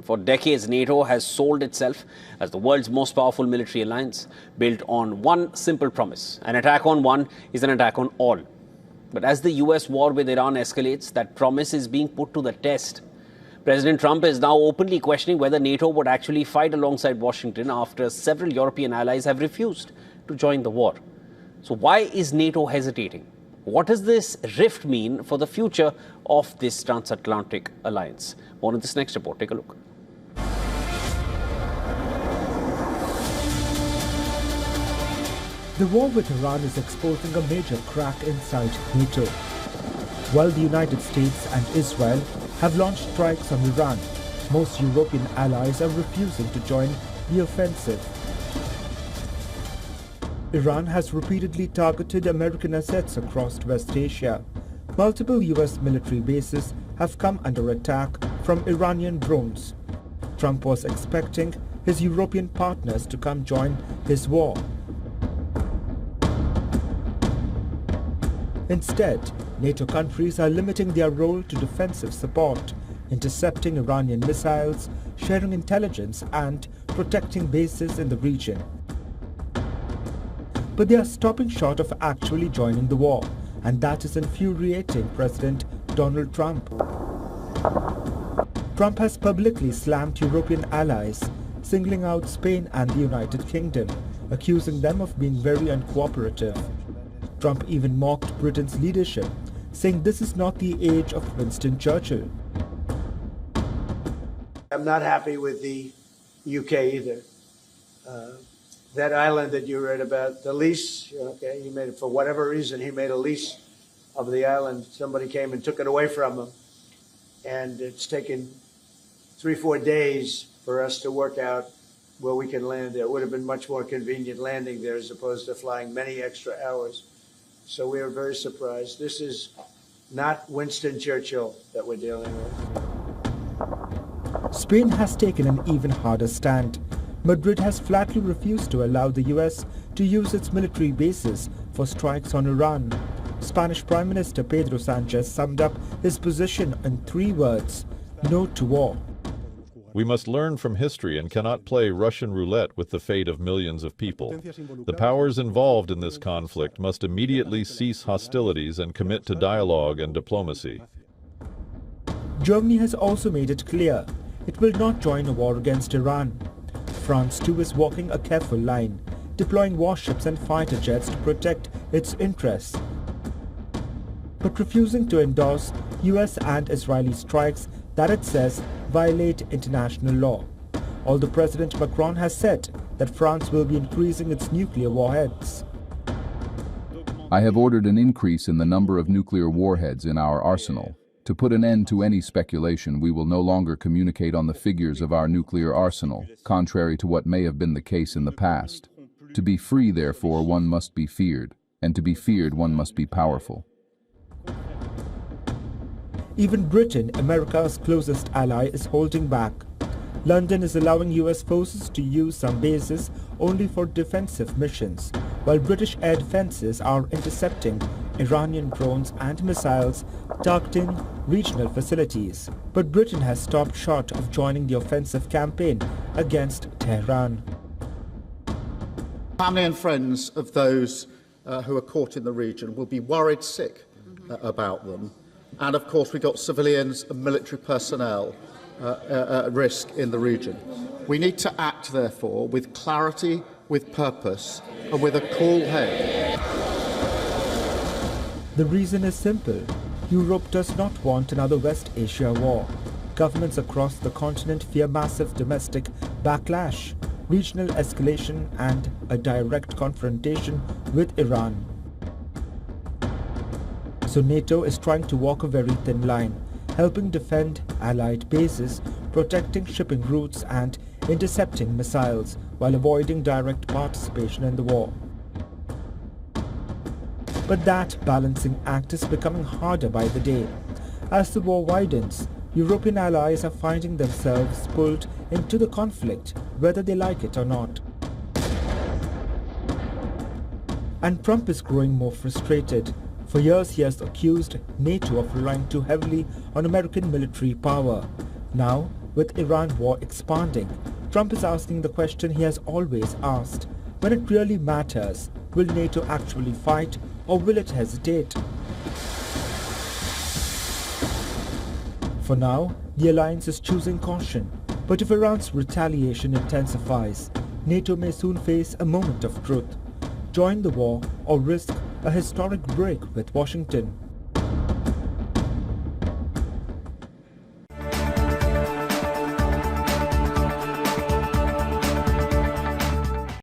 For decades, NATO has sold itself as the world's most powerful military alliance, built on one simple promise: an attack on one is an attack on all. But as the US war with Iran escalates, that promise is being put to the test. President Trump is now openly questioning whether NATO would actually fight alongside Washington after several European allies have refused to join the war. So why is NATO hesitating? What does this rift mean for the future of this transatlantic alliance? More in this next report. Take a look. The war with Iran is exposing a major crack inside NATO. While the United States and Israel have launched strikes on Iran, most European allies are refusing to join the offensive. Iran has repeatedly targeted American assets across West Asia. Multiple US military bases have come under attack from Iranian drones. Trump was expecting his European partners to come join his war. Instead, NATO countries are limiting their role to defensive support, intercepting Iranian missiles, sharing intelligence, and protecting bases in the region. But they are stopping short of actually joining the war, and that is infuriating President Donald Trump. Trump has publicly slammed European allies, singling out Spain and the United Kingdom, accusing them of being very uncooperative. Trump even mocked Britain's leadership, saying this is not the age of Winston Churchill. I'm not happy with the UK either. That island that you read about, the lease, okay, he made it for whatever reason, he made a lease of the island. Somebody came and took it away from him. And it's taken 3-4 days for us to work out where we can land there. It would have been much more convenient landing there as opposed to flying many extra hours. So we are very surprised. This is not Winston Churchill that we're dealing with. Spain has taken an even harder stand. Madrid has flatly refused to allow the US to use its military bases for strikes on Iran. Spanish Prime Minister Pedro Sanchez summed up his position in 3 words: no to war. We must learn from history and cannot play Russian roulette with the fate of millions of people. The powers involved in this conflict must immediately cease hostilities and commit to dialogue and diplomacy. Germany has also made it clear it will not join a war against Iran. France too is walking a careful line, deploying warships and fighter jets to protect its interests, but refusing to endorse US and Israeli strikes that it says violate international law. Although President Macron has said that France will be increasing its nuclear warheads. I have ordered an increase in the number of nuclear warheads in our arsenal. To put an end to any speculation, we will no longer communicate on the figures of our nuclear arsenal, contrary to what may have been the case in the past. To be free, therefore, one must be feared, and to be feared, one must be powerful. Even Britain, America's closest ally, is holding back. London is allowing US forces to use some bases only for defensive missions, while British air defenses are intercepting Iranian drones and missiles targeting regional facilities. But Britain has stopped short of joining the offensive campaign against Tehran. Family and friends of those who are caught in the region will be worried sick about them. And of course, we've got civilians and military personnel at risk in the region. We need to act, therefore, with clarity, with purpose, and with a cool head. The reason is simple. Europe does not want another West Asia war. Governments across the continent fear massive domestic backlash, regional escalation, and a direct confrontation with Iran. So NATO is trying to walk a very thin line, helping defend allied bases, protecting shipping routes, and intercepting missiles while avoiding direct participation in the war. But that balancing act is becoming harder by the day. As the war widens, European allies are finding themselves pulled into the conflict, whether they like it or not. And Trump is growing more frustrated. For years, he has accused NATO of relying too heavily on American military power. Now, With Iran war expanding, Trump is asking the question he has always asked. When it really matters, will NATO actually fight or will it hesitate? For now, the alliance is choosing caution, but if Iran's retaliation intensifies, NATO may soon face a moment of truth. Join the war or risk a historic break with Washington.